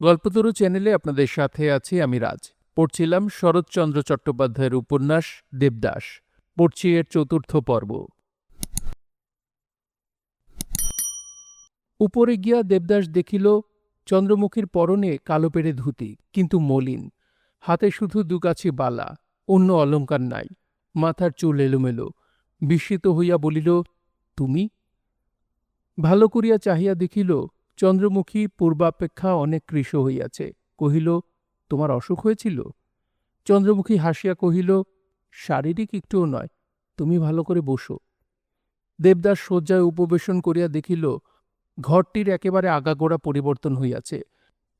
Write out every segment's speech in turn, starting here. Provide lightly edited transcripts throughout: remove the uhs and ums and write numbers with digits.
গল্পতরু চ্যানেলে আপনাদের সাথে আছি আমি রাজ। পড়ছিলাম শরৎচন্দ্র চট্টোপাধ্যায়ের উপন্যাস দেবদাস। পড়ছি এর ৪র্থ পর্ব। উপরে গিয়া দেবদাস দেখিল চন্দ্রমুখীর পরনে কালো পেড়ে ধুতি, কিন্তু মলিন। হাতে শুধু দুগাছি বালা, অন্য অলঙ্কার নাই। মাথার চুল এলোমেলো। বিস্মিত হইয়া বলিল, তুমি? ভালো করিয়া চাহিয়া দেখিল চন্দ্রমুখী পূর্বাপেক্ষা অনেক কৃশ হইয়াছে। কহিল, তোমার অসুখ হয়েছিল? চন্দ্রমুখী হাসিয়া কহিল, শারীরিক একটুও নয়, তুমি ভালো করে বসো। দেবদাস শয্যায় উপবেশন করিয়া দেখিল ঘরটির একেবারে আগাগোড়া পরিবর্তন হইয়াছে।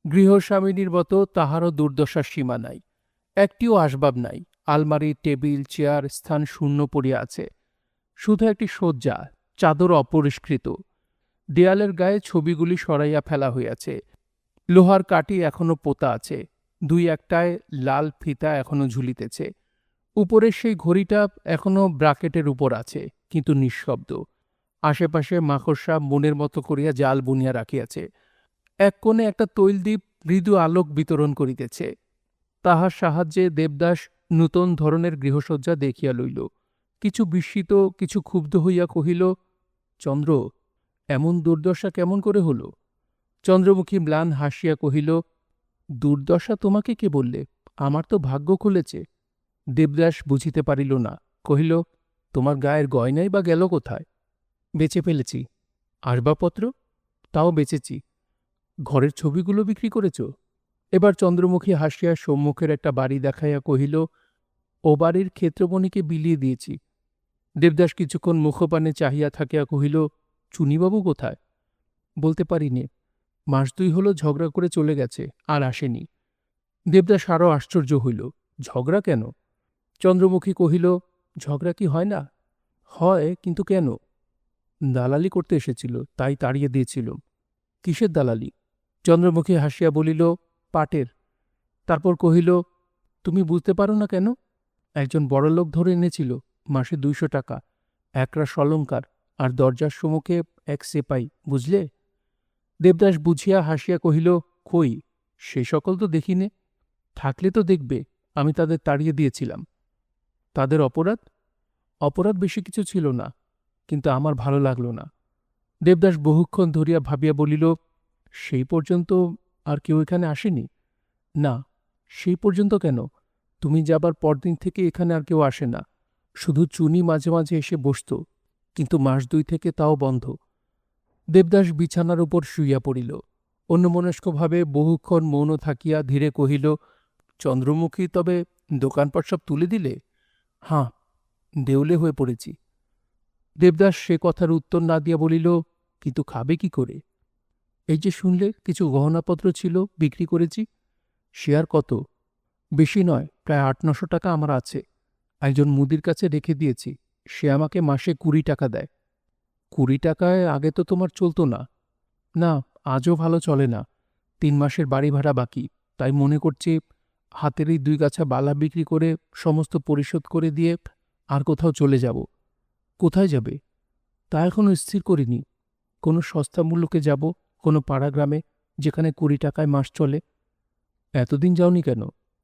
গৃহস্বামিনীর মতো তাহারও দুর্দশার সীমা নাই। একটিও আসবাব নাই। আলমারি, টেবিল, চেয়ার স্থান শূন্য পড়িয়া আছে। শুধু একটি শয্যা, চাদর অপরিষ্কৃত। দেয়ালের গায়ে ছবিগুলি সরাইয়া ফেলা হইয়াছে। লোহার কাঠি এখনো পোতা আছে। দুই একটায় লাল ফিতা এখনো ঝুলিতেছে। উপরের সেই ঘড়িটা এখনো ব্রাকেটের উপর আছে, কিন্তু নিঃশব্দ। আশেপাশে মাকড়সা মনের মতো করিয়া জাল বুনিয়া রাখিয়াছে। এক কোণে একটা তৈলদ্বীপ মৃদু আলোক বিতরণ করিতেছে। তাহার সাহায্যে দেবদাস নূতন ধরনের গৃহসজ্জা দেখিয়া লইল। কিছু বিস্মিত, কিছু ক্ষুব্ধ হইয়া কহিল, চন্দ্র, এমন দুর্দশা কেমন করে হল? চন্দ্রমুখী ম্লান হাসিয়া কহিল, দুর্দশা তোমাকে কে বললে? আমার তো ভাগ্য খুলেছে। দেবদাস বুঝিতে পারিল না। কহিল, তোমার গায়ের গয়নাই বা গেল কোথায়? বেচে ফেলেছি। আসবাবপত্র? তাও বেচেছি। ঘরের ছবিগুলো বিক্রি করেছ? এবার চন্দ্রমুখী হাসিয়া সম্মুখের একটা বাড়ি দেখাইয়া কহিল, ও বাড়ির ক্ষেত্রমণিকে বিলিয়ে দিয়েছি। দেবদাস কিছুক্ষণ মুখপানে চাহিয়া থাকিয়া কহিল, চুনিবাবু কোথায়? বলতে পারি নে। মাস দুই হল ঝগড়া করে চলে গেছে, আর আসেনি। দেবদাস আরও আশ্চর্য হইল, ঝগড়া কেন? চন্দ্রমুখী কহিল, ঝগড়া কি হয় না? হয়, কিন্তু কেন? দালালি করতে এসেছিল, তাই তাড়িয়ে দিয়েছিল। কিসের দালালি? চন্দ্রমুখী হাসিয়া বলিল, পাটের। তারপর কহিল, তুমি বুঝতে পারো না কেন? একজন বড়লোক ধরে এনেছিল, মাসে 200 টাকা, একরাশ অলংকার, আর দরজার সম্মুখে এক সেপাই, বুঝলে? দেবদাস বুঝিয়া হাসিয়া কহিল, কই, সে সকল তো দেখিনে। থাকলে তো দেখবে, আমি তাদের তাড়িয়ে দিয়েছিলাম। তাদের অপরাধ? অপরাধ বেশি কিছু ছিল না, কিন্তু আমার ভালো লাগল না। দেবদাস বহুক্ষণ ধরিয়া ভাবিয়া বলিল, সেই পর্যন্ত আর কেউ এখানে আসেনি? না। সেই পর্যন্ত কেন? তুমি যাবার পরদিন থেকে এখানে আর কেউ আসে না। শুধু চুনি মাঝে মাঝে এসে বসত, কিন্তু মাস 2 থেকে তাও বন্ধ। দেবদাস বিছানার উপর শুইয়া পড়িল। অন্যমনস্কভাবে বহুক্ষণ মৌন থাকিয়া ধীরে কহিল, চন্দ্রমুখী, তবে দোকানপাট সব তুলে দিলে? হাঁ, দেউলে হয়ে পড়েছি। দেবদাস সে কথার উত্তর না দিয়া বলিল, কিন্তু খাবে কি করে? এই যে শুনলে কিছু গহনাপত্র ছিল, বিক্রি করেছি। সে আর কত? বেশি নয়, প্রায় 800-900 টাকা আমার আছে। একজন মুদির কাছে রেখে দিয়েছি, সে আমাকে মাসে 20 টাকা দেয়। 20 টাকায় আগে তো তোমার চলত না। না, আজও ভালো চলে না। 3 মাসের বাড়ি ভাড়া বাকি, তাই মনে করছি হাতের এই 2 গাছা বালা বিক্রি করে সমস্ত পরিশোধ করে দিয়ে আর কোথাও চলে যাব। কোথায় যাবে? তা এখনো স্থির করিনি। কোনো সস্তা মূল্যকে যাব, কোনো পাড়া গ্রামে, যেখানে 20 টাকায় মাস চলে। এতদিন যাওনি কেন?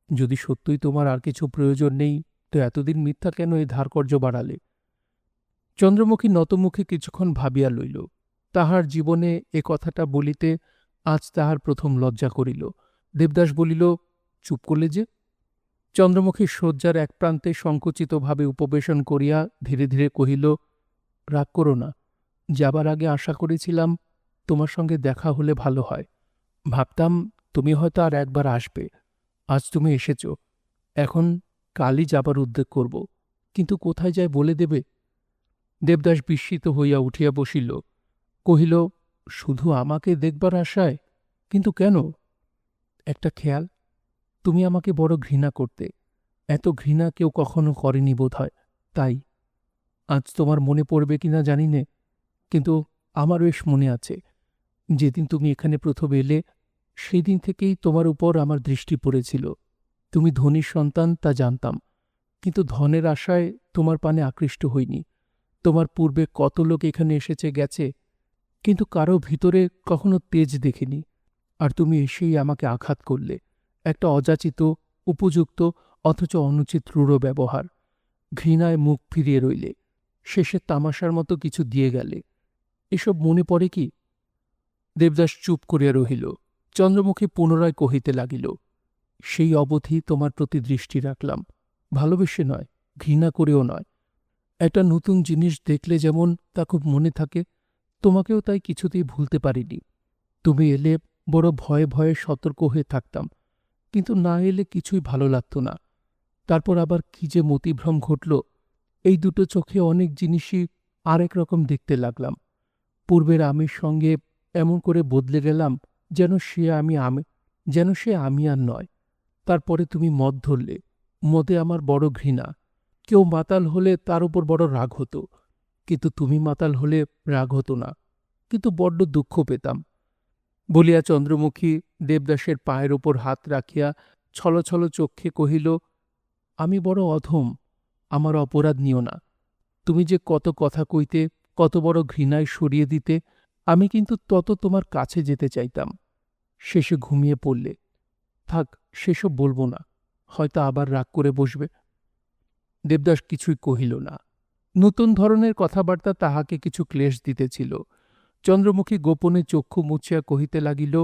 যদি সত্যই তোমার আর কিছু প্রয়োজন নেই, তো এতদিন মিথ্যা কেন এই ধারকর্য বাড়ালে? চন্দ্রমুখী নতমুখে কিছুক্ষণ ভাবিয়া লইল। তাহার জীবনে এ কথাটা বলিতে আজ তাহার প্রথম লজ্জা করিল। দেবদাস বলিল, চুপ করলে যে? চন্দ্রমুখী শয্যার এক প্রান্তে সংকুচিতভাবে উপবেশন করিয়া ধীরে ধীরে কহিল, রাগ করো না। যাবার আগে আশা করেছিলাম তোমার সঙ্গে দেখা হলে ভালো হয়। ভাবতাম তুমি হয়তো আর একবার আসবে। আজ তুমি এসেছ। এখন কালই যাবার উদ্যোগ করব, কিন্তু কোথায় যায় বলে দেবে? দেবদাস বিস্মিত হইয়া উঠিয়া বসিল। কহিল, শুধু আমাকে দেখবার আশায়? কিন্তু কেন? একটা খেয়াল, তুমি আমাকে বড় ঘৃণা করতে। এত ঘৃণা কেউ কখনো করেনি বোধ হয়, তাই। আজ তোমার মনে পড়বে কিনা জানি নে, কিন্তু আমার বেশ মনে আছে। যেদিন তুমি এখানে প্রথম এলে, সেই দিন থেকেই তোমার উপর আমার দৃষ্টি পড়েছিল। তুমি ধনীর সন্তান, তা জানতাম, কিন্তু ধনের আশায় তোমার পানে আকৃষ্ট হইনি। তোমার পূর্বে কত লোক এখানে এসেছে গেছে, কিন্তু কারো ভিতরে কখনো তেজ দেখিনি। আর তুমি এসেই আমাকে আঘাত করলে। একটা অযাচিত, উপযুক্ত অথচ অনুচিত রূঢ় ব্যবহার। ঘৃণায় মুখ ফিরিয়ে রইলে। শেষে তামাশার মতো কিছু দিয়ে গেলে। এসব মনে পড়ে কি? দেবদাস চুপ করিয়া রহিল। চন্দ্রমুখী পুনরায় কহিতে লাগিল, সেই অবধি তোমার প্রতি দৃষ্টি রাখলাম, ভালোবেসে নয়, ঘৃণা করেও নয়। একটা নতুন জিনিস দেখলে যেমন তা খুব মনে থাকে, তোমাকেও তাই কিছুতেই ভুলতে পারিনি। তুমি এলে বড় ভয়ে ভয়ে সতর্ক হয়ে থাকতাম, কিন্তু না এলে কিছুই ভালো লাগত না। তারপর আবার কি যে মতিভ্রম ঘটল, এই দুটো চোখে অনেক জিনিসই আরেক রকম দেখতে লাগলাম। পূর্বের আমির সঙ্গে এমন করে বদলে গেলাম যেন সে আমি আর নয়। তারপরে তুমি মদ ধরলে, মদে আমার বড় ঘৃণা। কেউ মাতাল হলে তার উপর বড় রাগ হতো, কিন্তু তুমি মাতাল হলে রাগ হতো না, কিন্তু বড্ড দুঃখ পেতাম। বলিয়া চন্দ্রমুখী দেবদাসের পায়ের ওপর হাত রাখিয়া ছলছল চক্ষে কহিল, আমি বড় অধম, আমার অপরাধ নিও না। তুমি যে কত কথা কইতে, কত বড় ঘৃণায় সরিয়ে দিতে, আমি কিন্তু তত তোমার কাছে যেতে চাইতাম। শেষে ঘুমিয়ে পড়লে। থাক, সেসব বলব না, হয়তো আবার রাগ করে বসবে। দেবদাস কিছুই কহিল না। নূতন ধরনের কথাবার্তা তাহাকে কিছু ক্লেশ দিতেছিল। চন্দ্রমুখী গোপনে চক্ষু মুছিয়া কহিতে লাগিল,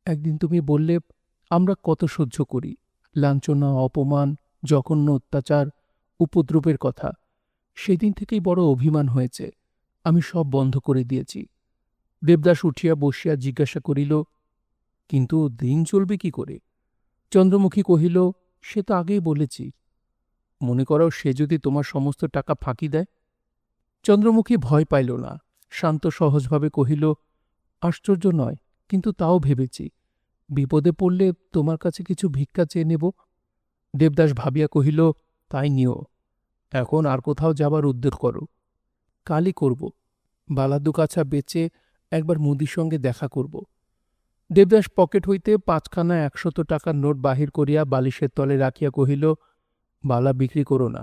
একদিন তুমি বললে আমরা কত সহ্য করি, লাঞ্ছনা, অপমান, জঘন্য অত্যাচার, উপদ্রবের কথা। সেদিন থেকেই বড় অভিমান হয়েছে, আমি সব বন্ধ করে দিয়েছি। দেবদাস উঠিয়া বসিয়া জিজ্ঞাসা করিল, কিন্তু দিন চলবে কি করে? চন্দ্রমুখী কহিল, সে তো আগেই বলেছি। মনে করো সে যদি তোমার সমস্ত টাকা ফাঁকি দেয়? চন্দ্রমুখী ভয় পাইল না, শান্ত সহজভাবে কহিল, আশ্চর্য নয়, কিন্তু তাও ভেবেছি, বিপদে পড়লে তোমার কাছে কিছু ভিক্ষা চেয়ে নেব। দেবদাস ভাবিয়া কহিল, তাই নিও, এখন আর কোথাও যাবার উদ্যোগ করো। কালই করব, বালাদুকাছা বেচে একবার মুদির সঙ্গে দেখা করব। দেবদাস পকেট হইতে ৫খানা ১০০ টাকার নোট বাহির করিয়া বালিশের তলে রাখিয়া কহিল, বালা বিক্রি করো না,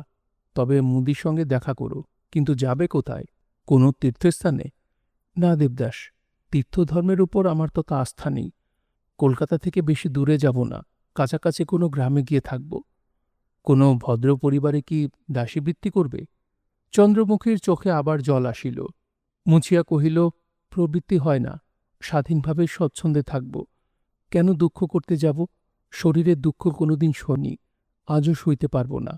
তবে মুদির সঙ্গে দেখা করো। কিন্তু যাবে কোথায়? কোনো তীর্থস্থানে? না দেবদাস, তীর্থধর্মের উপর আমার তত আস্থা নেই। কলকাতা থেকে বেশি দূরে যাব না, কাছাকাছি কোনো গ্রামে গিয়ে থাকব। কোনো ভদ্র পরিবারে কি দাসীবৃত্তি করবে? চন্দ্রমুখীর চোখে আবার জল আসিল। মুছিয়া কহিল, প্রবৃত্তি হয় না, স্বাধীনভাবে স্বচ্ছন্দে থাকব। কেন দুঃখ করতে যাব? শরীরের দুঃখ কোনোদিন শনি, আজও সইতে পারব না,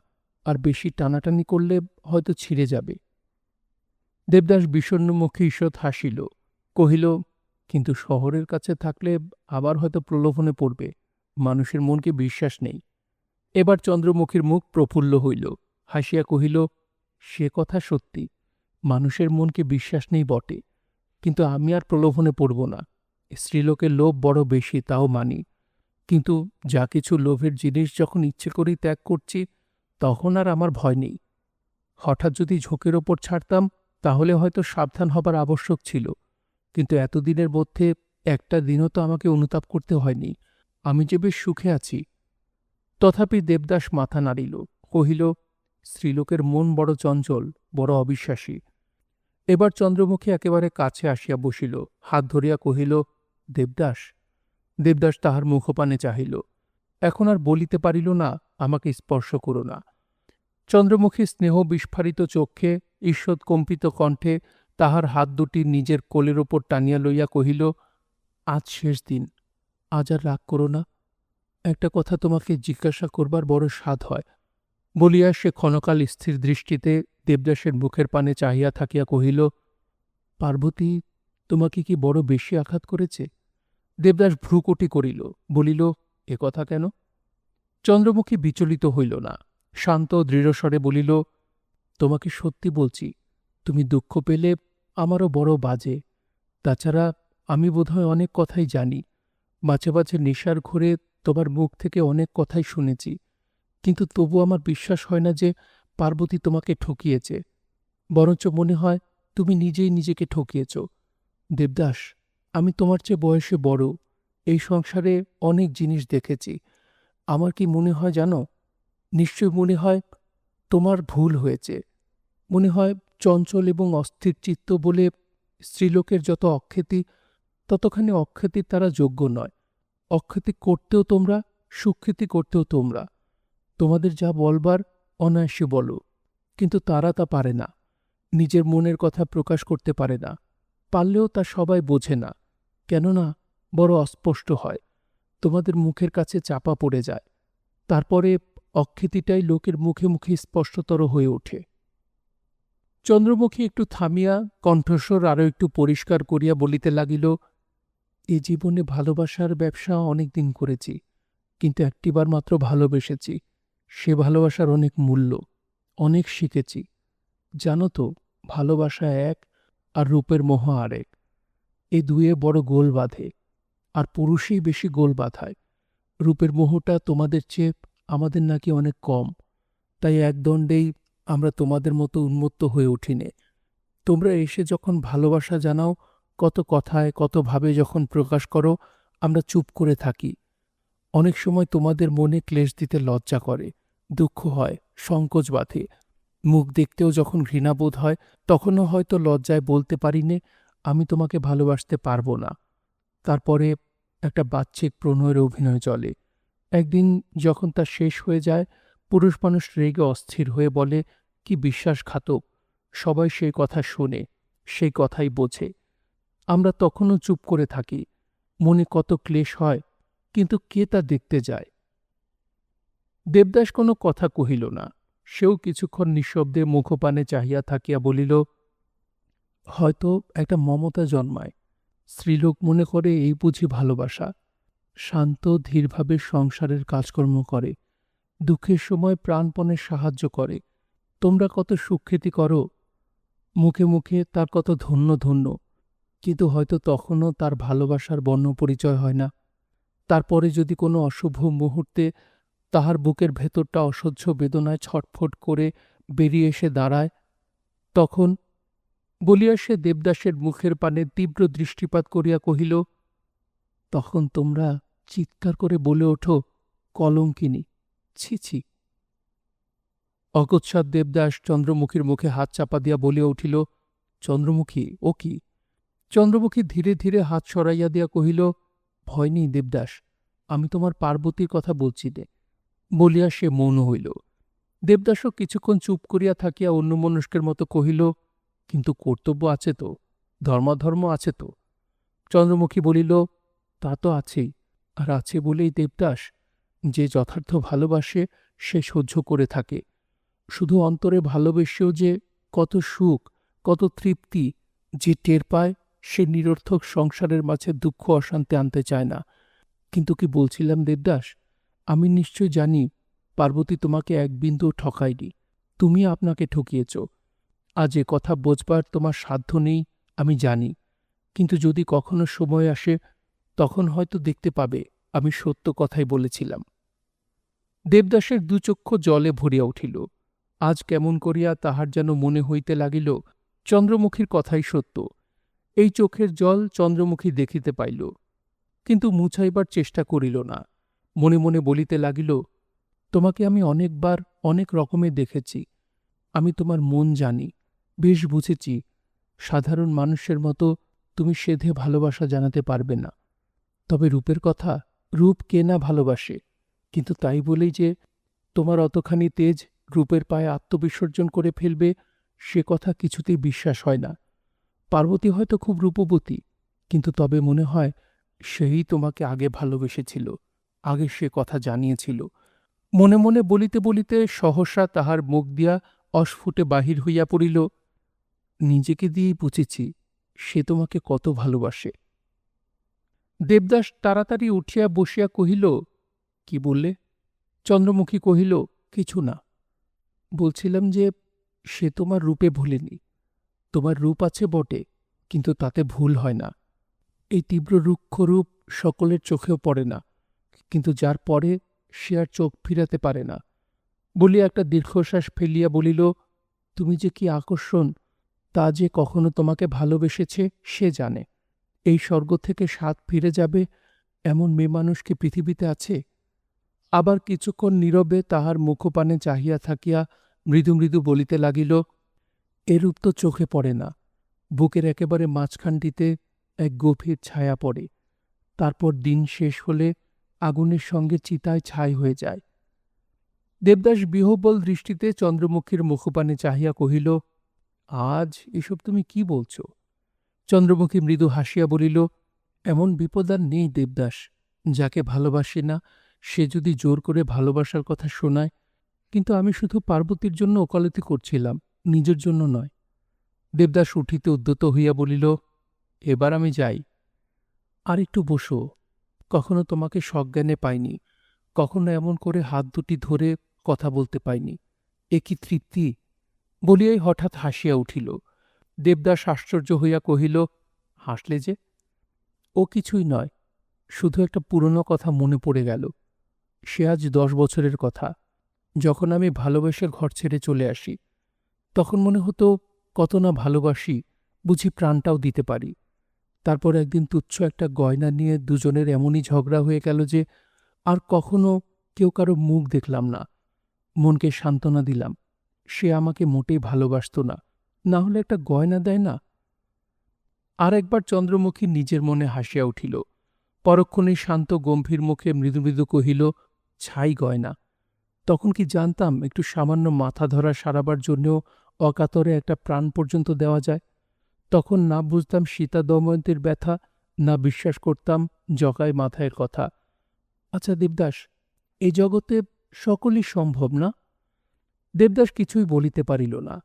আর বেশি টানাটানি করলে হয়তো ছিঁড়ে যাবে। দেবদাস বিষণ্ণমুখী ঈষৎ হাসিল, কহিল, কিন্তু শহরের কাছে থাকলে আবার হয়তো প্রলোভনে পড়বে, মানুষের মনকে বিশ্বাস নেই। এবার চন্দ্রমুখীর মুখ প্রফুল্ল হইল, হাসিয়া কহিল, সে কথা সত্যি, মানুষের মনকে বিশ্বাস নেই বটে, কিন্তু আমি আর প্রলোভনে পড়ব না। স্ত্রীলোকের লোভ বড় বেশি, তাও মানি, কিন্তু যা কিছু লোভের জিনিস যখন ইচ্ছে করেই ত্যাগ করছি, তখন আর আমার ভয় নেই। হঠাৎ যদি ঝোঁকের ওপর ছাড়তাম, তাহলে হয়তো সাবধান হবার আবশ্যক ছিল, কিন্তু এতদিনের মধ্যে একটা দিনও তো আমাকে অনুতাপ করতে হয়নি। আমি যে বেশ সুখে আছি। তথাপি দেবদাস মাথা নাড়িল, কহিল, স্ত্রীলোকের মন বড় চঞ্চল, বড় অবিশ্বাসী। এবার চন্দ্রমুখী একেবারে কাছে আসিয়া বসিল, হাত ধরিয়া কহিল, দেবদাস। দেবদাস তাহার মুখপানে চাহিল। এখন আর বলিতে পারিল না, আমাকে স্পর্শ করো না। চন্দ্রমুখী স্নেহ বিস্ফারিত চক্ষে, ঈষৎ কম্পিত কণ্ঠে তাহার হাত দুটি নিজের কোলের ওপর টানিয়া লইয়া কহিল, আজ শেষ দিন, আজ আর রাগ করো না। একটা কথা তোমাকে জিজ্ঞাসা করবার বড় স্বাদ হয়। বলিয়া সে ক্ষণকাল স্থির দৃষ্টিতে দেবদাসের মুখের পানে চাহিয়া থাকিয়া কহিল, পার্বতী তোমাকে কি বড় বেশি আঘাত করেছে? দেবদাস ভ্রুকুটি করিল, বলিল, এ কথা কেন? চন্দ্রমুখী বিচলিত হইল না, শান্ত দৃঢ়স্বরে বলিল, তোমাকে সত্যি বলছি, তুমি দুঃখ পেলে আমারও বড় বাজে। তাছাড়া আমি বোধহয় অনেক কথাই জানি, মাঝে মাঝে নেশার ঘোরে তোমার মুখ থেকে অনেক কথাই শুনেছি, কিন্তু তবু আমার বিশ্বাস হয় না যে পার্বতী তোমাকে ঠকিয়েছে। বরঞ্চ মনে হয় তুমি নিজেই নিজেকে ঠকিয়েছ। দেবদাস, আমি তোমার চেয়ে বয়সে বড়, এই সংসারে অনেক জিনিস দেখেছি। আমার কি মনে হয় জানো? নিশ্চয় মনে হয় তোমার ভুল হয়েছে। মনে হয় চঞ্চল এবং অস্থির চিত্ত বলে স্ত্রীলোকের যত অখ্যাতি, ততখানি অখ্যাতির তারা যোগ্য নয়। অখ্যাতি করতেও তোমরা, সুখ্যাতি করতেও তোমরা। তোমাদের যা বলবার অনায়াসে বলো, কিন্তু তারা তা পারে না। নিজের মনের কথা প্রকাশ করতে পারে না, পারলেও তা সবাই বোঝে না, কেননা বড় অস্পষ্ট হয়, তোমাদের মুখের কাছে চাপা পড়ে যায়। তারপরে অখ্যাতিটাই লোকের মুখে মুখে স্পষ্টতর হয়ে ওঠে। চন্দ্রমুখী একটু থামিয়া কণ্ঠস্বর আরও একটু পরিষ্কার করিয়া বলিতে লাগিল, এ জীবনে ভালোবাসার ব্যবসা অনেক দিন করেছি, কিন্তু একটিবার মাত্র ভালোবেসেছি। সে ভালোবাসার অনেক মূল্য, অনেক শিখেছি। জানো তো, ভালোবাসা এক আর রূপের মোহ আরেক। এ দুয়ে বড় গোল বাঁধে, আর পুরুষই বেশি গোল বাঁধায়। রূপের মোহটা তোমাদের চেয়ে আমাদের নাকি অনেক কম, তাই একদণ্ডেই আমরা তোমাদের মতো উন্মত্ত হয়ে উঠিনে। তোমরা এসে যখন ভালোবাসা জানাও, কত কথায় কত ভাবে যখন প্রকাশ করো, আমরা চুপ করে থাকি। অনেক সময় তোমাদের মনে ক্লেশ দিতে লজ্জা করে, দুঃখ হয়, সংকোচ বাঁধে। মুখ দেখতেও যখন ঘৃণাবোধ হয়, তখনও হয়তো লজ্জায় বলতে পারিনে, আমি তোমাকে ভালোবাসতে পারবো না। তারপরে একটা বাহ্যিক প্রণয়ের অভিনয় চলে। একদিন যখন তা শেষ হয়ে যায়, পুরুষ মানুষ রেগে অস্থির হয়ে বলে, কি বিশ্বাসঘাতক। সবাই সেই কথা শোনে, সেই কথাই বোঝে। আমরা তখনও চুপ করে থাকি। মনে কত ক্লেশ হয়, কিন্তু কে তা দেখতে যায়? দেবদাস কোনো কথা কহিল না। সেও কিছুক্ষণ নিঃশব্দে মুখপানে চাহিয়া থাকিয়া বলিল, হয়তো একটা মমতা জন্মায়। স্ত্রীলোক মনে করে এই বুঝি ভালোবাসা। শান্ত ধীরভাবে সংসারের কাজকর্ম করে, দুঃখের সময় প্রাণপণে সাহায্য করে। তোমরা কত সুখ্যাতি করো, মুখে মুখে তার কত ধন্য ধন্য, কিন্তু হয়তো তখনও তার ভালোবাসার বর্ণ পরিচয় হয় না। তারপরে যদি কোনো অশুভ মুহূর্তে তাহার বুকের ভেতরটা অসহ্য বেদনায় ছটফট করে বেরিয়ে এসে দাঁড়ায়, তখন বলিয়া সে দেবদাসের মুখের পানে তীব্র দৃষ্টিপাত করিয়া কহিল, তখন তোমরা চিৎকার করে বলে ওঠো, কলঙ্কিনী, ছি ছি। অকস্মাৎ দেবদাস চন্দ্রমুখীর মুখে হাত চাপা দিয়া বলিয়া উঠিল, চন্দ্রমুখী, ও কি? চন্দ্রমুখী ধীরে ধীরে হাত সরাইয়া দিয়া কহিল, ভয় নেই দেবদাস, আমি তোমার পার্বতীর কথা বলছি নে। বলিয়া সে মৌন হইল। দেবদাসও কিছুক্ষণ চুপ করিয়া থাকিয়া অন্যমনস্কের মতো কহিল, কিন্তু কর্তব্য আছে তো, ধর্মাধর্ম আছে তো। চন্দ্রমুখী বলিল, তা তো আছেই, আর আছে বলেই দেবদাস, যে যথার্থ ভালোবাসে সে সহ্য করে থাকে। শুধু অন্তরে ভালোবেসেও যে কত সুখ, কত তৃপ্তি যে টের পায়, সে নিরর্থক সংসারের মাঝে দুঃখ অশান্তি আনতে চায় না। কিন্তু কি বলছিলাম দেবদাস, আমি নিশ্চয় জানি পার্বতী তোমাকে এক বিন্দু ঠকায়নি, তুমি আপনাকে ঠকিয়েছ। আজ এ কথা বোঝবার তোমার সাধ্য নেই, আমি জানি, কিন্তু যদি কখনো সময় আসে, তখন হয়তো দেখতে পাবে আমি সত্য কথাই বলেছিলাম। দেবদাসের দুচক্ষু জলে ভরিয়া উঠিল। আজ কেমন করিয়া তাহার যেন মনে হইতে লাগিল, চন্দ্রমুখীর কথাই সত্য। এই চোখের জল চন্দ্রমুখী দেখিতে পাইল, কিন্তু মুছাইবার চেষ্টা করিল না। মনে মনে বলিতে লাগিল, তোমাকে আমি অনেকবার অনেক রকমে দেখেছি, আমি তোমার মন জানি, বেশ বুঝেছি। সাধারণ মানুষের মতো তুমি সেধে ভালোবাসা জানাতে পারবে না। তবে রূপের কথা, রূপ কে না ভালোবাসে, কিন্তু তাই বলেই যে তোমার অতখানি তেজ রূপের পায়ে আত্মবিসর্জন করে ফেলবে, সে কথা কিছুতেই বিশ্বাস হয় না। পার্বতী হয়তো খুব রূপবতী, কিন্তু তবে মনে হয় সেই তোমাকে আগে ভালোবেসেছিল, আগে সে কথা জানিয়েছিল। মনে মনে বলিতে বলিতে সহসা তাহার মুখ দিয়া অস্ফুটে বাহির হইয়া পড়িল, নিজেকে দিয়েই বুঝেছি সে তোমাকে কত ভালোবাসে। দেবদাস তাড়াতাড়ি উঠিয়া বসিয়া কহিল, কি বললে? চন্দ্রমুখী কহিল, কিছু না। বলছিলাম যে সে তোমার রূপে ভুলেনি। তোমার রূপ আছে বটে, কিন্তু তাতে ভুল হয় না। এই তীব্র রুক্ষ রূপ সকলের চোখেও পড়ে না, কিন্তু যার পরে সে আর চোখ ফিরাতে পারে না। বলিয়া একটা দীর্ঘশ্বাস ফেলিয়া বলিল, তুমি যে কি আকর্ষণ, তা যে কখনো তোমাকে ভালোবেসেছে সে জানে। এই স্বর্গ থেকে স্বাদ ফিরে যাবে এমন মেয়ে মানুষ কি পৃথিবীতে আছে? আবার কিছুক্ষণ নীরবে তাহার মুখপানে চাহিয়া থাকিয়া মৃদু মৃদু বলিতে লাগিল, এরূপ তো চোখে পড়ে না। বুকের একেবারে মাঝখানটিতে এক গভীর ছায়া পড়ে। তারপর দিন শেষ হলে আগুনের সঙ্গে চিতায় ছাই হয়ে যায়। দেবদাস বিহ্বল দৃষ্টিতে চন্দ্রমুখীর মুখপানে চাহিয়া কহিল, আজ এসব তুমি কি বলছ? চন্দ্রমুখী মৃদু হাসিয়া বলিল, এমন বিপদ আর নেই দেবদাস। যাকে ভালোবাসি না সে যদি জোর করে ভালোবাসার কথা শোনায়, কিন্তু আমি শুধু পার্বতীর জন্য ওকালতি করছিলাম, নিজের জন্য নয়। দেবদাস উঠিতে উদ্যত হইয়া বলিল, এবার আমি যাই। আর একটু বসো। কখনো তোমাকে সজ্ঞানে পাইনি, কখনো এমন করে হাত দুটি ধরে কথা বলতে পাইনি। এ কি তৃপ্তি! বলিয়াই হঠাৎ হাসিয়া উঠিল। দেবদাস আশ্চর্য হইয়া কহিল, হাসলে যে? ও কিছুই নয়, শুধু একটা পুরনো কথা মনে পড়ে গেল। সে আজ 10 বছরের কথা। যখন আমি ভালোবেসে ঘর ছেড়ে চলে আসি, তখন মনে হতো কত না ভালোবাসি, বুঝি প্রাণটাও দিতে পারি। তারপর একদিন তুচ্ছ একটা গয়না নিয়ে দুজনের এমনই ঝগড়া হয়ে গেল যে আর কখনো কেউ কারো মুখ দেখলাম না। মনকে সান্ত্বনা দিলাম, সে আমাকে মোটেই ভালোবাসত না, না হলে একটা গয়না দেয় না। আর একবার চন্দ্রমুখী নিজের মনে হাসিয়া উঠিল। পরক্ষণেই শান্ত গম্ভীর মুখে মৃদু মৃদু কহিল, ছাই গয়না। তখন কি জানতাম একটু সামান্য মাথা ধরা সারাবার জন্যও অকাতরে একটা প্রাণ পর্যন্ত দেওয়া যায়? তখন না বুঝতাম সীতা দময়ন্তীর ব্যথা, না বিশ্বাস করতাম জগায় মাথায়ের কথা। আচ্ছা দেবদাস, এই জগতে সকলই সম্ভব না? দেবদাস কিছুই বলিতে পারিল না।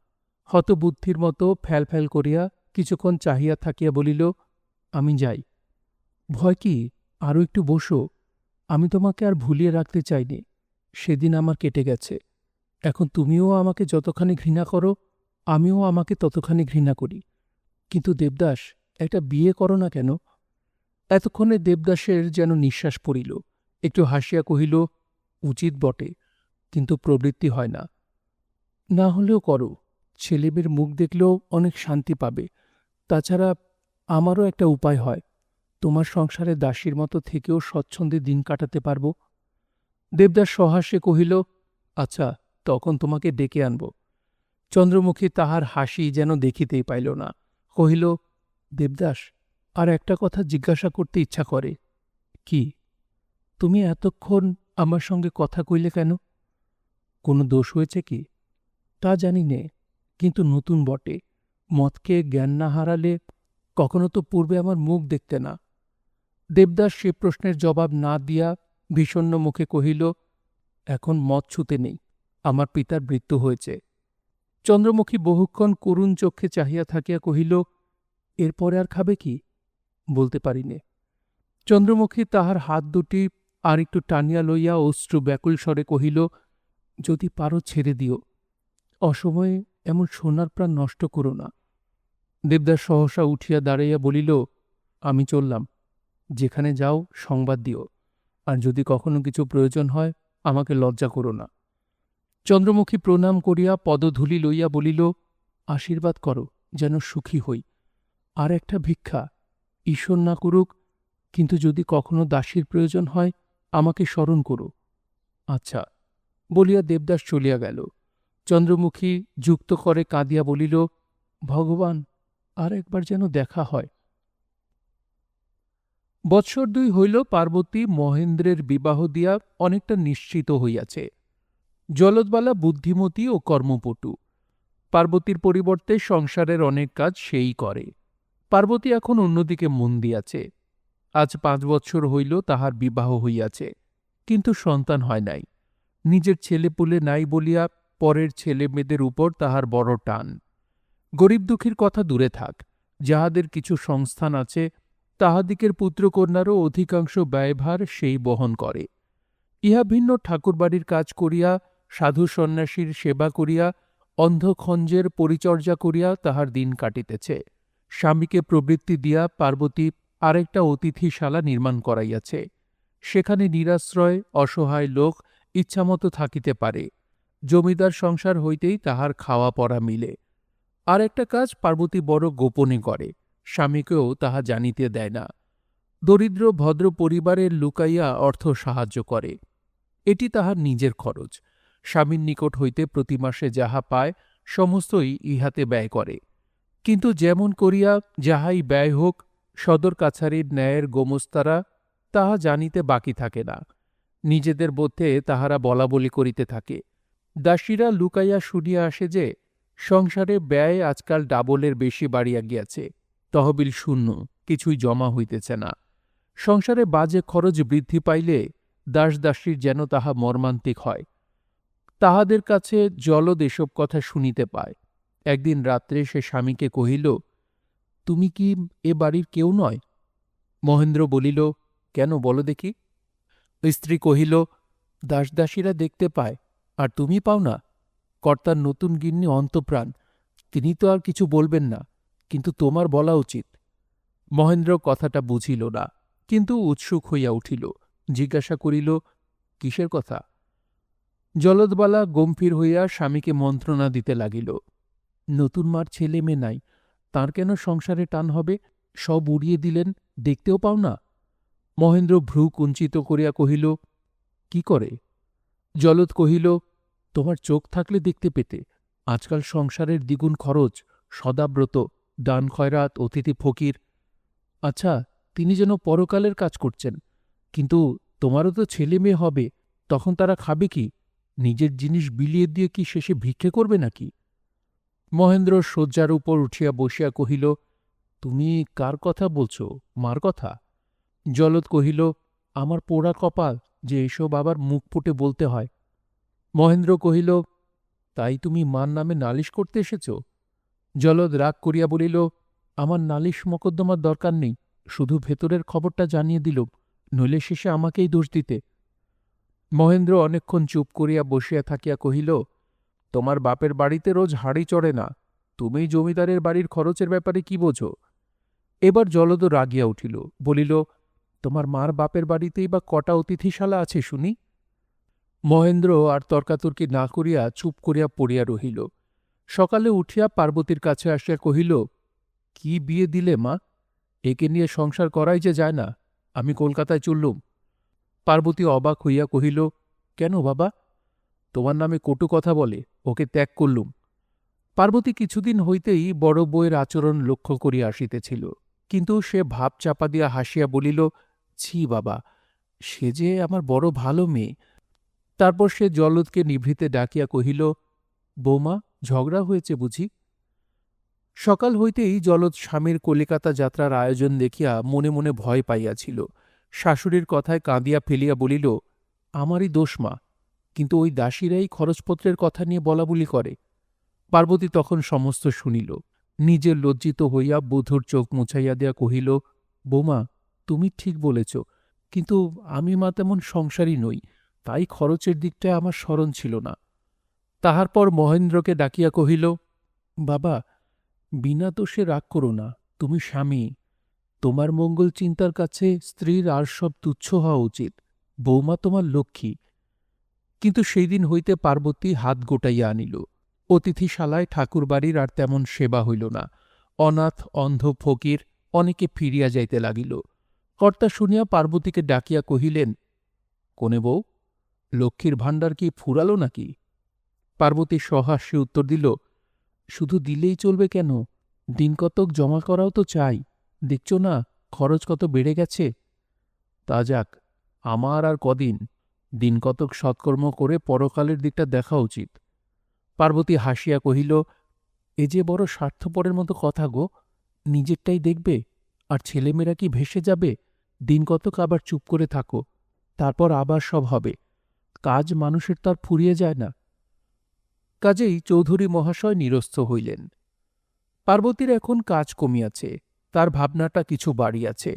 হতবুদ্ধির মতো ফ্যাল ফ্যাল করিয়া কিছুক্ষণ চাহিয়া থাকিয়া বলিল, আমি যাই। ভয় কি? আরও একটু বসো। আমি তোমাকে আর ভুলিয়ে রাখতে চাইনি। সেদিন আমার কেটে গেছে। এখন তুমিও আমাকে যতখানি ঘৃণা করো, আমিও আমাকে ততখানি ঘৃণা করি। কিন্তু দেবদাস, একটা বিয়ে করো না কেন? এতক্ষণে দেবদাসের যেন নিঃশ্বাস পড়িল। একটু হাসিয়া কহিল, উচিত বটে, কিন্তু প্রবৃত্তি হয় না। না হলেও করো। ছেলেমেয়ের মুখ দেখলেও অনেক শান্তি পাবে। তাছাড়া আমারও একটা উপায় হয়, তোমার সংসারে দাসীর মতো থেকেও স্বচ্ছন্দে দিন কাটাতে পারব। দেবদাস সহাস্যে কহিল, আচ্ছা, তখন তোমাকে ডেকে আনব। চন্দ্রমুখী তাহার হাসি যেন দেখিতেই পাইল না। কহিল, দেবদাস, আর একটা কথা জিজ্ঞাসা করতে ইচ্ছা করে। কি? তুমি এতক্ষণ আমার সঙ্গে কথা কইলে কেন? কোনো দোষ হয়েছে কি? তা জানি নে, কিন্তু নতুন বটে। মদকে জ্ঞান না হারালে কখনো তো পূর্বে আমার মুখ দেখতে না। দেবদাস সে প্রশ্নের জবাব না দিয়া বিষণ্ণ মুখে কহিল, এখন মদ ছুতে নেই, আমার পিতার মৃত্যু হয়েছে। চন্দ্রমুখী বহুক্ষণ করুণ চক্ষে চাহিয়া থাকিয়া কহিল, এরপরে আর খাবে কি? বলতে পারি নে। চন্দ্রমুখী তাহার হাত দুটি আর একটু টানিয়া লইয়া অশ্রু ব্যাকুল স্বরে কহিল, যদি পারো ছেড়ে দিও। অসময়ে এমন সোনার প্রাণ নষ্ট করো না। দেবদাস সহসা উঠিয়া দাঁড়াইয়া বলিল, আমি চললাম। যেখানে যাও সংবাদ দিও, আর যদি কখনো কিছু প্রয়োজন হয় আমাকে লজ্জা করো না। চন্দ্রমুখী প্রণাম করিয়া পদধূলি লইয়া বলিল, আশীর্বাদ করো যেন সুখী হই। আর একটা ভিক্ষা, ঈশ্বর না করুক, কিন্তু যদি কখনো দাসীর প্রয়োজন হয় আমাকে স্মরণ করো। আচ্ছা, বলিয়া দেবদাস চলিয়া গেল। চন্দ্রমুখী যুক্ত করে কাঁদিয়া বলিল, ভগবান, আর একবার যেন দেখা হয়। বৎসর 2 হইল পার্বতী মহেন্দ্রের বিবাহ দিয়া অনেকটা নিশ্চিত হইয়াছে। জলদবালা বুদ্ধিমতী ও কর্মপটু। পার্বতীর পরিবর্তে সংসারের অনেক কাজ সেই করে। পার্বতী এখন অন্যদিকে মন দিয়াছে। আজ 5 বৎসর হইল তাহার বিবাহ হইয়াছে, কিন্তু সন্তান হয় নাই। নিজের ছেলেপুলে নাই বলিয়া পরের ছেলে মেয়েদের উপর তাহার বড় টান। গরিব দুঃখীর কথা দূরে থাক, যাহাদের কিছু সংস্থান আছে তাহাদিগের পুত্রকন্যারও অধিকাংশ ব্যয়ভার সেই বহন করে। ইহা ভিন্ন ঠাকুরবাড়ির কাজ করিয়া, সাধু সন্ন্যাসীর সেবা করিয়া, অন্ধখঞ্জের পরিচর্যা করিয়া তাহার দিন কাটিতেছে। স্বামীকে প্রবৃত্তি দিয়া পার্বতী আরেকটা অতিথিশালা নির্মাণ করাইয়াছে। সেখানে নিরাশ্রয় অসহায় লোক ইচ্ছামতো থাকিতে পারে। জমিদার সংসার হইতেই তাহার খাওয়া পড়া মিলে। আর একটা কাজ পার্বতী বড় গোপনে করে, স্বামীকেও তাহা জানিতে দেয় না। দরিদ্র ভদ্র পরিবারের লুকাইয়া অর্থ সাহায্য করে। এটি তাহার নিজের খরচ। স্বামীর নিকট হইতে প্রতি মাসে যাহা পায় সমস্তই ইহাতে ব্যয় করে। কিন্তু যেমন করিয়া যাহাই ব্যয় হোক, সদর কাছারির ন্যায়ের গোমস্তারা তাহা জানিতে বাকি থাকে না। নিজেদের মধ্যে তাহারা বলাবলি করিতে থাকে। দাসীরা লুকাইয়া শুনিয়া আসে যে সংসারে ব্যয় আজকাল ডাবলের বেশি বাড়িয়া গিয়াছে, তহবিল শূন্য, কিছুই জমা হইতেছে না। সংসারে বাজে খরচ বৃদ্ধি পাইলে দাসদাসীর যেন তাহা মর্মান্তিক হয়। তাহাদের কাছে জলদ এসব কথা শুনিতে পায়। একদিন রাত্রে সে স্বামীকে কহিল, তুমি কি এ বাড়ির কেউ নয়? মহেন্দ্র বলিল, কেন বলো দেখি। স্ত্রী কহিল, দাসদাসীরা দেখতে পায়, আর তুমি পাও না। কর্তার নতুন গিন্নি অন্তঃপ্রাণ, তিনি তো আর কিছু বলবেন না, কিন্তু তোমার বলা উচিত। মহেন্দ্র কথাটা বুঝিল না, কিন্তু উৎসুক হইয়া উঠিল। জিজ্ঞাসা করিল, কিসের কথা? জলদবালা গম্ভীর হইয়া স্বামীকে মন্ত্রণা দিতে লাগিল। নতুন মার ছেলে মেয়ে নাই, তাঁর কেন সংসারে টান হবে? সব উড়িয়ে দিলেন, দেখতেও পাও না? মহেন্দ্র ভ্রু কুঞ্চিত করিয়া কহিল, কি করে? জলদ কহিল, তোমার চোখ থাকলে দেখতে পেতে। আজকাল সংসারের দ্বিগুণ খরচ, সদাব্রত, দান খয়রাত, অতিথি ফকির। আচ্ছা, তিনি যেন পরকালের কাজ করছেন, কিন্তু তোমারও তো ছেলে মেয়ে হবে, তখন তারা খাবে কি? নিজের জিনিস বিলিয়ে দিয়ে কি শেষে ভিক্ষে করবে নাকি? মহেন্দ্র শয্যার উপর উঠিয়া বসিয়া কহিল, তুমি কার কথা বলছ? মার কথা? জলদ কহিল, আমার পোড়া কপাল যে এসব আবার মুখ ফুটে বলতে হয়। মহেন্দ্র কহিল, তাই তুমি মার নামে নালিশ করতে এসেছ? জলদ রাগ করিয়া বলিল, আমার নালিশ মকদ্দমার দরকার নেই, শুধু ভেতরের খবরটা জানিয়ে দিল, নইলে শেষে আমাকেই দোষ দিতে। মহেন্দ্র অনেকক্ষণ চুপ করিয়া বসিয়া থাকিয়া কহিল, তোমার বাপের বাড়িতে রোজ হাড়ি চড়ে না, তুমি জমিদারের বাড়ির খরচের ব্যাপারে কি বোঝো? এবার জলদ রাগিয়া উঠিল, বলিল, তোমার মার বাপের বাড়িতেই বা কটা অতিথিশালা আছে শুনি? মহেন্দ্র আর তর্কাতর্কি না করিয়া চুপ করিয়া পড়িয়া রহিল। সকালে উঠিয়া পার্বতীর কাছে আসিয়া কহিল, কি বিয়ে দিলে মা? একে নিয়ে সংসার করাই যে যায় না। আমি কলকাতায় চললুম। পার্বতী অবাক হইয়া কহিল, কেন বাবা? তোমার নামে কটু কথা বলে, ওকে ত্যাগ করলুম। পার্বতী কিছুদিন হইতেই বড় বউয়ের আচরণ লক্ষ্য করিয়া আসিতেছিল, কিন্তু সে ভাব চাপা দিয়া হাসিয়া বলিল, ছি বাবা, সে যে আমার বড় ভালো মেয়ে। তারপর সে জলদকে নিভৃতে ডাকিয়া কহিল, বৌমা, ঝগড়া হয়েছে বুঝি? সকাল হইতেই জলদ স্বামীর কলিকাতা যাত্রার আয়োজন দেখিয়া মনে মনে ভয় পাইয়াছিল। শাশুড়ির কথায় কাঁদিয়া ফেলিয়া বলিল, আমারই দোষ মা, কিন্তু ওই দাসীরাই খরচপত্রের কথা নিয়ে বলাবলি করে। পার্বতী তখন সমস্ত শুনিল। নিজে লজ্জিত হইয়া বধূর চোখ মুছাইয়া দিয়া কহিল, বৌমা, তুমি ঠিক বলেছ, কিন্তু আমি মা তেমন সংসারী নই, তাই খরচের দিকটা আমার স্মরণ ছিল না। তাহার পর মহেন্দ্রকে ডাকিয়া কহিল, বাবা, বিনা দোষে রাগ করো না, তুমি স্বামী, তোমার মঙ্গল চিন্তার কাছে স্ত্রীর আর সব তুচ্ছ হওয়া উচিত। বৌমা তোমার লক্ষ্মী। কিন্তু সেই দিন হইতে পার্বতী হাত গোটাইয়া আনিল। অতিথিশালায় ঠাকুরবাড়ির আর তেমন সেবা হইল না। অনাথ, অন্ধ, ফকির অনেকে ফিরিয়া যাইতে লাগিল। কর্তা শুনিয়া পার্বতীকে ডাকিয়া কহিলেন, কোনে বউ, লক্ষ্মীর ভাণ্ডার কি ফুরালো নাকি? পার্বতী সহাস্যে উত্তর দিল, শুধু দিলেই চলবে কেন, দিনকতক জমা করাও তো চাই। দেখছ না খরচ কত বেড়ে গেছে। তা যাক, আমার আর কদিন, দিনকতক সৎকর্ম করে পরকালের দিকটা দেখা উচিত। পার্বতী হাসিয়া কহিল, এ যে বড় স্বার্থপরের মতো কথা গো, নিজেরটাই দেখবে, আর ছেলেমেয়েরা কি ভেসে যাবে? দিনকতক আবার চুপ করে থাকো, তারপর আবার সব হবে। কাজ মানুষের তো আর ফুরিয়ে যায় না। কাজেই চৌধুরী মহাশয় নিরস্ত হইলেন। পার্বতীর এখন কাজ কমিয়াছে, তার ভাবনাটা কিছু বাড়িয়াছে,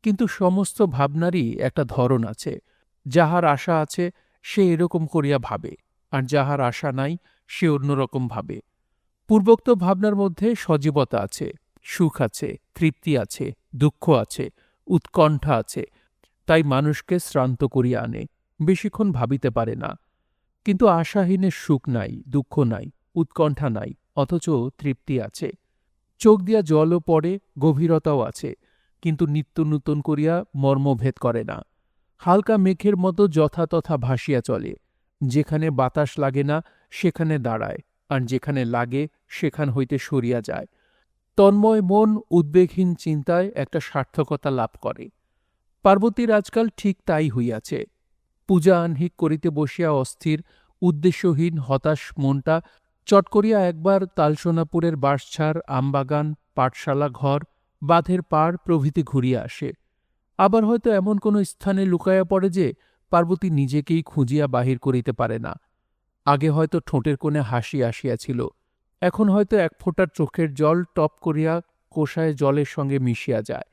কিন্তু সমস্ত ভাবনারই একটা ধরন আছে। যাহার আশা আছে সে এরকম করিয়া ভাবে, আর যাহার আশা নাই সে অন্যরকম ভাবে। পূর্বোক্ত ভাবনার মধ্যে সজীবতা আছে, সুখ আছে, তৃপ্তি আছে, দুঃখ আছে, উৎকণ্ঠা আছে, তাই মানুষকে শ্রান্ত করিয়া আনে, বেশিক্ষণ ভাবিতে পারে না। কিন্তু আশাহীনের সুখ নাই, দুঃখ নাই, উৎকণ্ঠা নাই, অথচ তৃপ্তি আছে। চোখ দিয়া জলও পড়ে, গভীরতাও আছে, কিন্তু নিত্য নূতন করিয়া মর্মভেদ করে না। হালকা মেঘের মতো যথাতথা ভাসিয়া চলে, যেখানে বাতাস লাগে না সেখানে দাঁড়ায়, আর যেখানে লাগে সেখান হইতে সরিয়া যায়। তন্ময় মন উদ্বেগহীন চিন্তায় একটা সার্থকতা লাভ করে। পার্বতীর আজকাল ঠিক তাই হইয়াছে। পূজা আহ্নিক করিতে বসিয়া অস্থির, উদ্দেশ্যহীন হতাশ মনটা চট করিয়া একবার তালসোনাপুরের বাঁশঝাড়, আমবাগান, পাঠশালা ঘর, বাঁধের পাড় প্রভৃতি ঘুরিয়া আসে। আবার হয়তো এমন কোন স্থানে লুকাইয়া পড়ে যে পার্বতী নিজেকেই খুঁজিয়া বাহির করিতে পারে না। আগে হয়তো ঠোঁটের কোণে হাসি আসিয়াছিল, এখন হয়তো এক ফোঁটা চোখের জল টপ করিয়া কোষায় জলের সঙ্গে মিশিয়া যায়।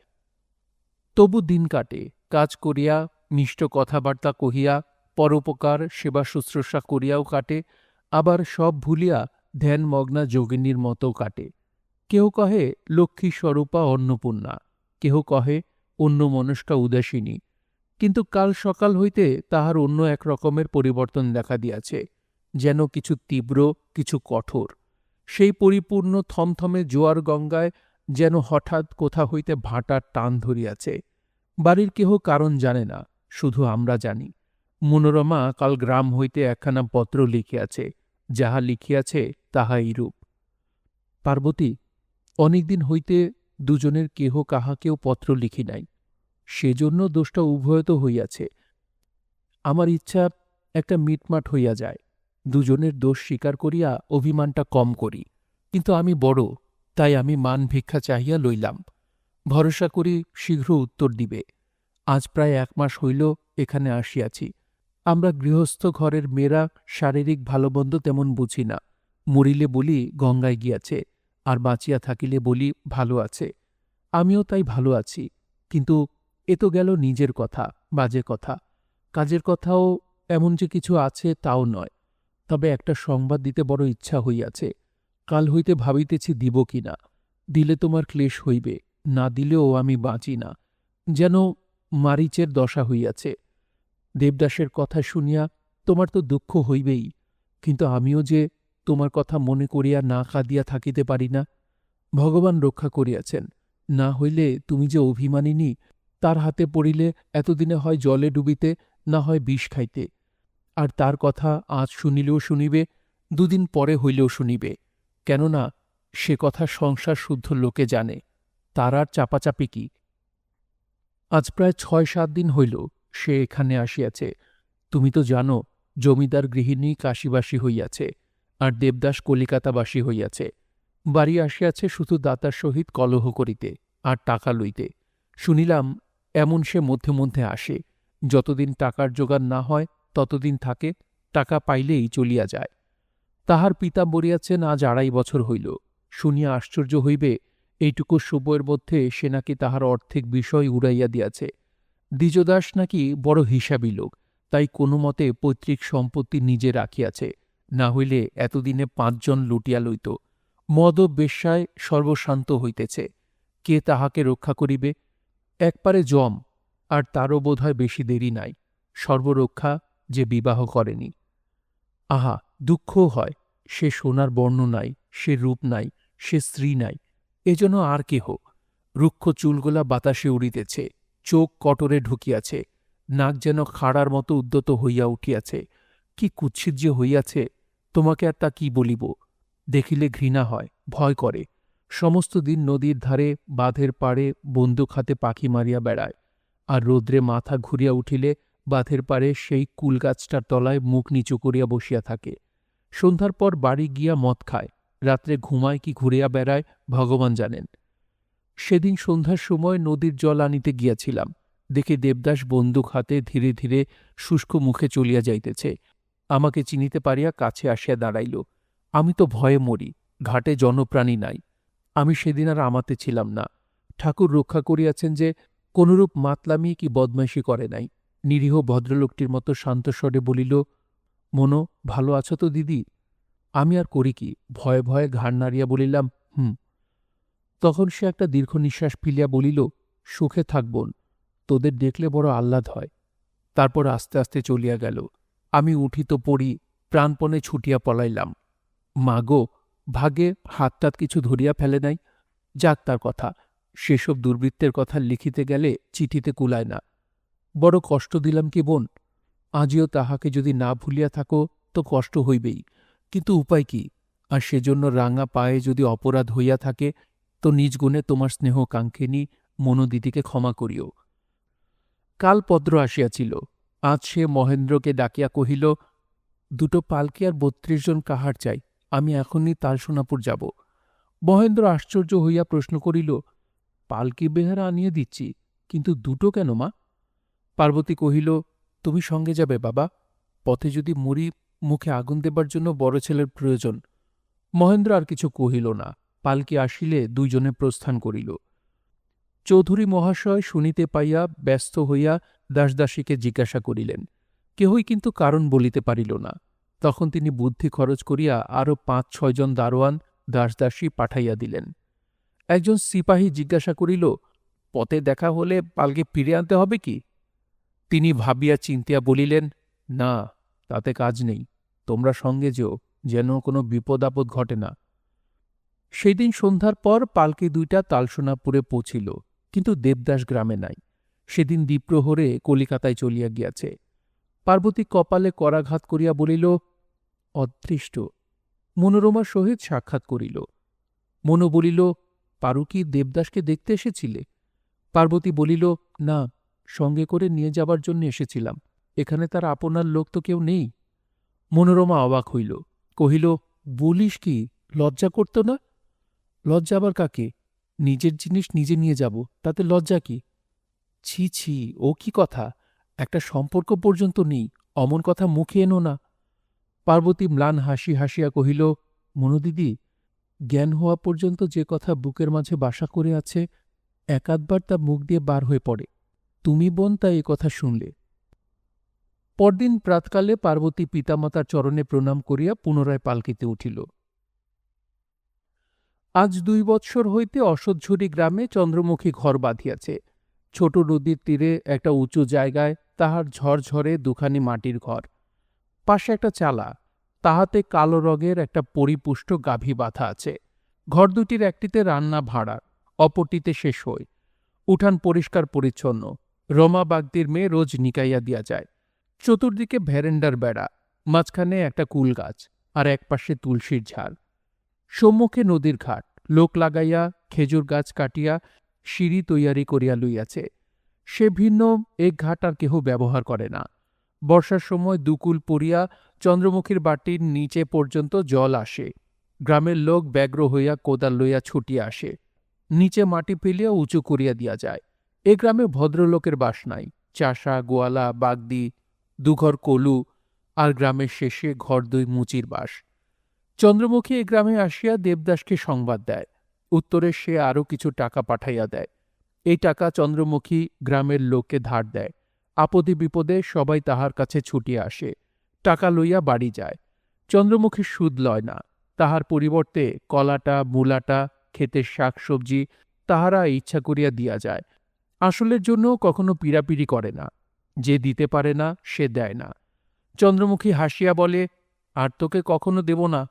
তবু দিন কাটে, কাজ করিয়া, মিষ্ট কথাবার্তা কহিয়া, পরোপকার সেবা শুশ্রূষা করিয়াও কাটে, আবার সব ভুলিয়া ধ্যানমগ্না যোগিনীর মতও কাটে। কেহ কহে লক্ষ্মী স্বরূপা অন্নপূর্ণা, কেহ কহে অন্যমনস্কা উদাসিনী, কিন্তু কাল সকাল হইতে তাহার অন্য এক রকমের পরিবর্তন দেখা দিয়াছে, যেন কিছু তীব্র, কিছু কঠোর। সেই পরিপূর্ণ থমথমে জোয়ার গঙ্গায় যেন হঠাৎ কোথা হইতে ভাঁটার টান ধরিয়াছে। বাড়ির কেহ কারণ জানে না, শুধু আমরা জানি। মনোরমা কাল গ্রাম হইতে একখানা পত্র লিখিয়াছে, যাহা লিখিয়াছে তাহা এইরূপ। পার্বতী, অনেকদিন হইতে দুজনের কেহ কাহাকেও পত্র লিখি নাই, সেজন্য দোষটা উভয়ত হইয়াছে। আমার ইচ্ছা একটা মিটমাট হইয়া যায়, দুজনের দোষ স্বীকার করিয়া অভিমানটা কম করি। কিন্তু আমি বড়, তাই আমি মান ভিক্ষা চাহিয়া লইলাম। ভরসা করি শীঘ্র উত্তর দিবে। আজ প্রায় 1 মাস হইল এখানে আসিয়াছি। আমরা গৃহস্থ ঘরের মেয়েরা শারীরিক ভালোমন্দ তেমন বুঝি না। মরিলে বলি গঙ্গায় গিয়াছে, আর বাঁচিয়া থাকিলে বলি ভালো আছে। আমিও তাই ভালো আছি, কিন্তু এ তো গেল নিজের কথা, বাজে কথা। কাজের কথাও এমন যে কিছু আছে তাও নয়। তবে একটা সংবাদ দিতে বড় ইচ্ছা হইয়াছে। কাল হইতে ভাবিতেছি দিব কি না। দিলে তোমার ক্লেশ হইবে, না দিলেও আমি বাঁচি না। যেন মারীচের দশা হইয়াছে। দেবদাসের কথা শুনিয়া তোমার তো দুঃখ হইবেই, কিন্তু আমিও যে তোমার কথা মনে করিয়া না কাঁদিয়া থাকিতে পারি না। ভগবান রক্ষা করিয়াছেন, না হইলে তুমি যে অভিমানিনী, তার হাতে পড়িলে এতদিনে হয় জলে ডুবিতে, না হয় বিষ খাইতে। আর তার কথা আজ শুনিলেও শুনিবে, 2 দিন পরে হইলেও শুনিবে। কেননা সে কথা সংসার শুদ্ধ লোকে জানে, তার আর চাপাচাপি কি। আজ প্রায় 6-7 দিন হইল সে এখানে আসিয়াছে। তুমি তো জানো, জমিদার গৃহিণী কাশীবাসী হইয়াছে, আর দেবদাস কলিকাতাবাসী হইয়াছে। বাড়ি আসিয়াছে শুধু দাতার সহিত কলহ করিতে আর টাকা লইতে। শুনিলাম এমন সে মধ্যে মধ্যে আসে, যতদিন টাকার জোগাড় না হয় ততদিন থাকে, টাকা পাইলেই চলিয়া যায়। তাহার পিতা মরিয়াছেন আজ 2.5 বছর হইল। শুনিয়া আশ্চর্য হইবে, এইটুকু সময়ের মধ্যে সে নাকি তাহার অর্ধেক বিষয় উড়াইয়া দিয়াছে। দ্বিজদাস নাকি বড় হিসাবী লোক, তাই কোনো মতে পৈতৃক সম্পত্তি নিজে রাখিয়াছে, না হইলে এতদিনে 5 জন লুটিয়া লইত। মদ ও বেশ্যায় সর্বশান্ত হইতেছে, কে তাহাকে রক্ষা করিবে? একপারে যম, আর তারও বোধহয় বেশি দেরি নাই। সর্বরক্ষা যে বিবাহ করেনি। আহা, দুঃখও হয়, সে সোনার বর্ণ নাই, সে রূপ নাই, সে স্ত্রী নাই, এজন্য আর কেহ। রুক্ষ চুলগোলা বাতাসে উড়িতেছে, চোখ কটরে ঢুকিয়াছে, নাক যেন খাড়ার মতো উদ্যত হইয়া উঠিয়াছে। কি কুৎসিত যে হইয়াছে, তোমাকে আর তা কি বলিব। দেখিলে ঘৃণা হয়, ভয় করে। সমস্ত দিন নদীর ধারে, বাঁধের পাড়ে বন্দুক হাতে পাখি মারিয়া বেড়ায়, আর রৌদ্রে মাথা ঘুরিয়া উঠিলে বাঁধের পাড়ে সেই কুলগাছটার তলায় মুখ নিচু করিয়া বসিয়া থাকে। সন্ধ্যার পর বাড়ি গিয়া মদ খায়, রাত্রে ঘুমায় কি ঘুরিয়া বেড়ায় ভগবান জানেন। সেদিন সন্ধ্যার সময় নদীর জল আনিতে গিয়াছিলাম, দেখে দেবদাস বন্দুক হাতে ধীরে ধীরে শুষ্ক মুখে চলিয়া যাইতেছে। আমাকে চিনিতে পারিয়া কাছে আসিয়া দাঁড়াইল। আমি তো ভয়ে মরি, ঘাটে জনপ্রাণী নাই। আমি সেদিন আর আমাতে ছিলাম না। ঠাকুর রক্ষা করিয়াছেন যে কোনরূপ মাতলামি কি বদমাইশি করে নাই। নিরীহ ভদ্রলোকটির মতো শান্তস্বরে বলিল, মনো, ভালো আছো তো দিদি? আমি আর করি কি, ভয়ে ভয়ে ঘাড় নাড়িয়া বলিলাম, হুম। তখন সে একটা দীর্ঘ নিঃশ্বাস ফেলিয়া বলিল, সুখে থাক বোন, তোদের দেখলে বড় আহ্লাদ হয়। তারপর আস্তে আস্তে চলিয়া গেল। আমি উঠি তো পড়ি, প্রাণপণে ছুটিয়া পলাইলাম। মা গো, ভাগে হাতটাত কিছু ধরিয়া ফেলে নাই। যাক তার কথা, সেসব দুর্বৃত্তের কথা লিখিতে গেলে চিঠিতে কুলায় না। বড় কষ্ট দিলাম কি বোন? আজিও তাহাকে যদি না ভুলিয়া থাকো তো কষ্ট হইবেই, কিন্তু উপায় কি? আর সেজন্য রাঙা পায়ে যদি অপরাধ হইয়া থাকে, তো নিজ গুণে তোমার স্নেহ কাঙ্ক্ষিনী মনোদিদিকে ক্ষমা করিও। কাল পদ্র আসিয়াছিল। আজ সে মহেন্দ্রকে ডাকিয়া কহিল, দুটো পালকি আর ৩২ জন কাহার চাই, আমি এখনই তালসোনাপুর যাব। মহেন্দ্র আশ্চর্য হইয়া প্রশ্ন করিল, পালকি বেহারা আনিয়ে দিচ্ছি, কিন্তু দুটো কেন মা? পার্বতী কহিল, তুমি সঙ্গে যাবে বাবা, পথে যদি মরি মুখে আগুন দেবার জন্য বড় ছেলের প্রয়োজন। মহেন্দ্র আর কিছু কহিল না। পালকি আসিলে দুইজনে প্রস্থান করিল। চৌধুরী মহাশয় শুনিতে পাইয়া ব্যস্ত হইয়া দাসদাসীকে জিজ্ঞাসা করিলেন, কেহই কিন্তু কারণ বলিতে পারিল না। তখন তিনি বুদ্ধি খরচ করিয়া আরও ৫-৬ জন দারোয়ান দাসদাসী পাঠাইয়া দিলেন। একজন সিপাহী জিজ্ঞাসা করিল, পথে দেখা হলে পালকি ফিরে আনতে হবে কি? তিনি ভাবিয়া চিন্তিয়া বলিলেন, না, তাতে কাজ নেই, তোমরা সঙ্গে যেও, যেন কোনো বিপদ আপদ ঘটে না। সেই দিন সন্ধ্যার পর পালকি দুইটা তালসোনাপুরে পৌঁছিল, কিন্তু দেবদাস গ্রামে নাই। সেদিন দ্বীপ্রহরে কলিকাতায় চলিয়া গিয়াছে। পার্বতী কপালে করাঘাত করিয়া বলিল, অদৃষ্ট। মনোরমার সহিত সাক্ষাৎ করিল। মনু বলিল, পারু কি দেবদাসকে দেখতে এসেছিলে? পার্বতী বলিল, না, সঙ্গে করে নিয়ে যাবার জন্য এসেছিলাম, এখানে তার আপনার লোক তো কেউ নেই। মনোরমা অবাক হইল, কহিল, বলিস কি, লজ্জা করত না? লজ্জা আবার কাকে? নিজের জিনিস নিজে নিয়ে যাব, তাতে লজ্জা কি? ছি ছি, ও কি কথা! একটা সম্পর্ক পর্যন্ত নেই, অমন কথা মুখে এনো না। পার্বতী ম্লান হাসি হাসিয়া কহিল, মনুদিদি, জ্ঞান হওয়া পর্যন্ত যে কথা বুকের মাঝে বাসা করে আছে, একাধবার তা মুখ দিয়ে বার হয়ে পড়ে। তুমি বোন তা এ কথা শুনলে। পরদিন প্রাতকালে পার্বতী পিতামাতার চরণে প্রণাম করিয়া পুনরায় পালকিতে উঠিল। আজ ২ বৎসর হইতে অশ্বঝুরি গ্রামে চন্দ্রমুখী ঘর বাঁধিয়াছে। ছোট নদীর তীরে একটা উঁচু জায়গায় তাহার ঝরঝরে দুখানি মাটির ঘর, পাশে একটা চালা, তাহাতে কালো রঙের একটা পরিপুষ্ট গাভী বাঁধা আছে। ঘর দুটির একটিতে রান্না ভাড়া, অপরটিতে শেষ হয়। উঠান পরিষ্কার পরিচ্ছন্ন, রমা বাগদির মেয়ে রোজ নিকাইয়া দিয়া যায়। চতুর্দিকে ভ্যারেন্ডার বেড়া, মাঝখানে একটা কুল গাছ, আর একপাশে তুলসীর ঝাড়। সম্মুখে নদীর ঘাট, লোক লাগাইয়া খেজুর গাছ কাটিয়া সিঁড়ি তৈয়ারি করিয়া লইয়াছে। সে ভিন্ন এক ঘাট আর কেহ ব্যবহার করে না। বর্ষার সময় দুকুল পড়িয়া চন্দ্রমুখীর বাটির নিচে পর্যন্ত জল আসে। গ্রামের লোক ব্যগ্র হইয়া কোদাল লইয়া ছুটিয়া আসে। নিচে মাটি ফেলিয়া উঁচু করিয়া দিয়া যায়। এ গ্রামে ভদ্রলোকের বাস নাই। চাষা, গোয়ালা, বাগদি, দুঘর কলু, আর গ্রামের শেষে ঘর দুই মুচির বাস। চন্দ্রমুখী এ গ্রামে আসিয়া দেবদাসকে সংবাদ দেয়। উত্তরে সে আরও কিছু টাকা পাঠাইয়া দেয়। এই টাকা চন্দ্রমুখী গ্রামের লোককে ধার দেয়। আপদে বিপদে সবাই তাহার কাছে ছুটিয়া আসে, টাকা লইয়া বাড়ি যায়। চন্দ্রমুখী সুদ লয় না, তাহার পরিবর্তে কলাটা, মূলাটা, ক্ষেতের শাক সবজি তাহারা ইচ্ছা করিয়া দিয়া যায়। আসলের জন্য কখনো পীড়াপিড়ি করে না। যে দিতে পারে না সে দেয় না। চন্দ্রমুখী হাসিয়া বলে, আর তোকে কখনো দেব না।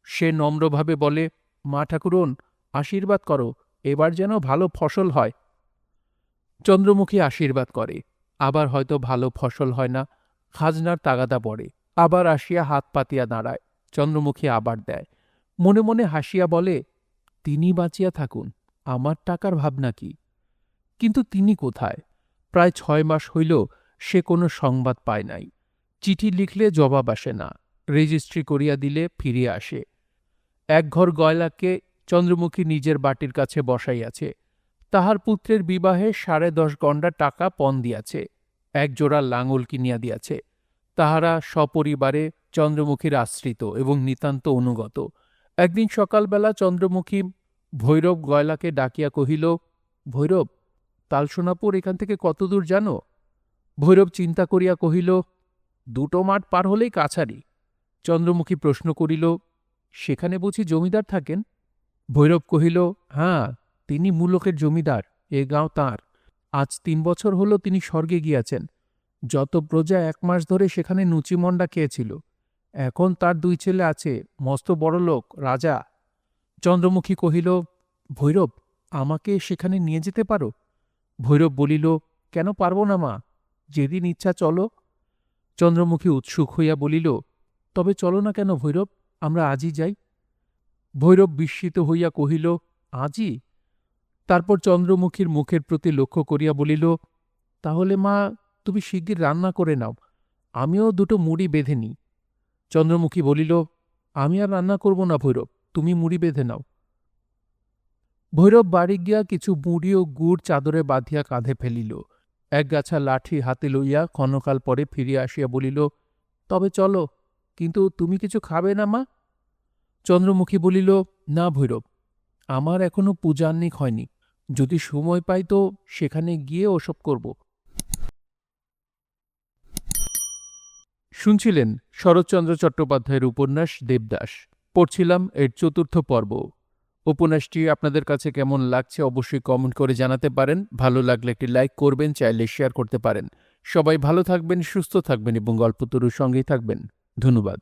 সে নম্রভাবে বলে, মা ঠাকুরন, আশীর্বাদ করো, এবার যেন ভালো ফসল হয়। চন্দ্রমুখী আশীর্বাদ করে, আবার হয়তো ভালো ফসল হয় না, খাজনার তাগাদা পড়ে, আবার আসিয়া হাত পাতিয়া দাঁড়ায়। চন্দ্রমুখী আবার দেয়। মনে মনে হাসিয়া বলে, তিনি বাঁচিয়া থাকুন, আমার টাকার ভাবনা কি? কিন্তু তিনি কোথায়? প্রায় ৬ মাস হইল সে কোনো সংবাদ পায় নাই। চিঠি লিখলে জবাব আসে না, রেজিস্ট্রি করিয়া দিলে ফিরিয়া আসে। একঘর গয়লাকে চন্দ্রমুখী নিজের বাটির কাছে বসাইয়াছে। তাহার পুত্রের বিবাহে ১০.৫ গণ্ডা টাকা পণ দিয়াছে। একজোড়া লাঙল কিনিয়া দিয়াছে। তাহারা সপরিবারে চন্দ্রমুখীর আশ্রিত এবং নিতান্ত অনুগত। একদিন সকালবেলা চন্দ্রমুখী ভৈরব গয়লাকে ডাকিয়া কহিল, ভৈরব, তালসোনাপুর এখান থেকে কতদূর জানো? ভৈরব চিন্তা করিয়া কহিল, ২টো মাঠ পার হলেই কাছারি। চন্দ্রমুখী প্রশ্ন করিল, সেখানে বুঝি জমিদার থাকেন? ভৈরব কহিল, হাঁ, তিনি মূলকের জমিদার, এ গাঁও তাঁর। আজ ৩ বছর হল তিনি স্বর্গে গিয়াছেন। যত প্রজা ১ মাস ধরে সেখানে নুচিমণ্ডা খেয়েছিল। এখন তার ২ ছেলে আছে, মস্ত বড়লোক, রাজা। চন্দ্রমুখী কহিল, ভৈরব, আমাকে সেখানে নিয়ে যেতে পারো? ভৈরব বলিল, কেন পারব না মা, যেদিন ইচ্ছা চলো। চন্দ্রমুখী উৎসুক হইয়া বলিল, তবে চলো না কেন ভৈরব, আমরা আজই যাই। ভৈরব বিস্মিত হইয়া কহিল, আজই? তারপর চন্দ্রমুখীর মুখের প্রতি লক্ষ্য করিয়া বলিল, তাহলে মা, তুমি শিগগির রান্না করে নাও, আমিও দুটো মুড়ি বেঁধে নিই। চন্দ্রমুখী বলিল, আমি আর রান্না করব না ভৈরব, তুমি মুড়ি বেঁধে নাও। ভৈরব বাড়ি গিয়া কিছু মুড়ি ও গুড় চাদরে বাঁধিয়া কাঁধে ফেলিল। একগাছা লাঠি হাতে লইয়া ক্ষণকাল পরে ফিরিয়া আসিয়া বলিল, তবে চলো, কিন্তু তুমি কিছু খাবে না মা? চন্দ্রমুখী বলিল, না ভৈরব, আমার এখনো পূজান্নিক হয়নি, যদি সময় পাই তো সেখানে গিয়ে ওসব করব। শুনছিলেন শরৎচন্দ্র চট্টোপাধ্যায়ের উপন্যাস দেবদাস। পড়ছিলাম এর ৪র্থ পর্ব। উপন্যাসটি আপনাদের কাছে কেমন লাগছে অবশ্যই কমেন্ট করে জানাতে পারেন। ভালো লাগলে একটি লাইক করবেন, চাইলে শেয়ার করতে পারেন। সবাই ভালো থাকবেন, সুস্থ থাকবেন এবং গল্পতরুর সঙ্গেই থাকবেন। ধন্যবাদ।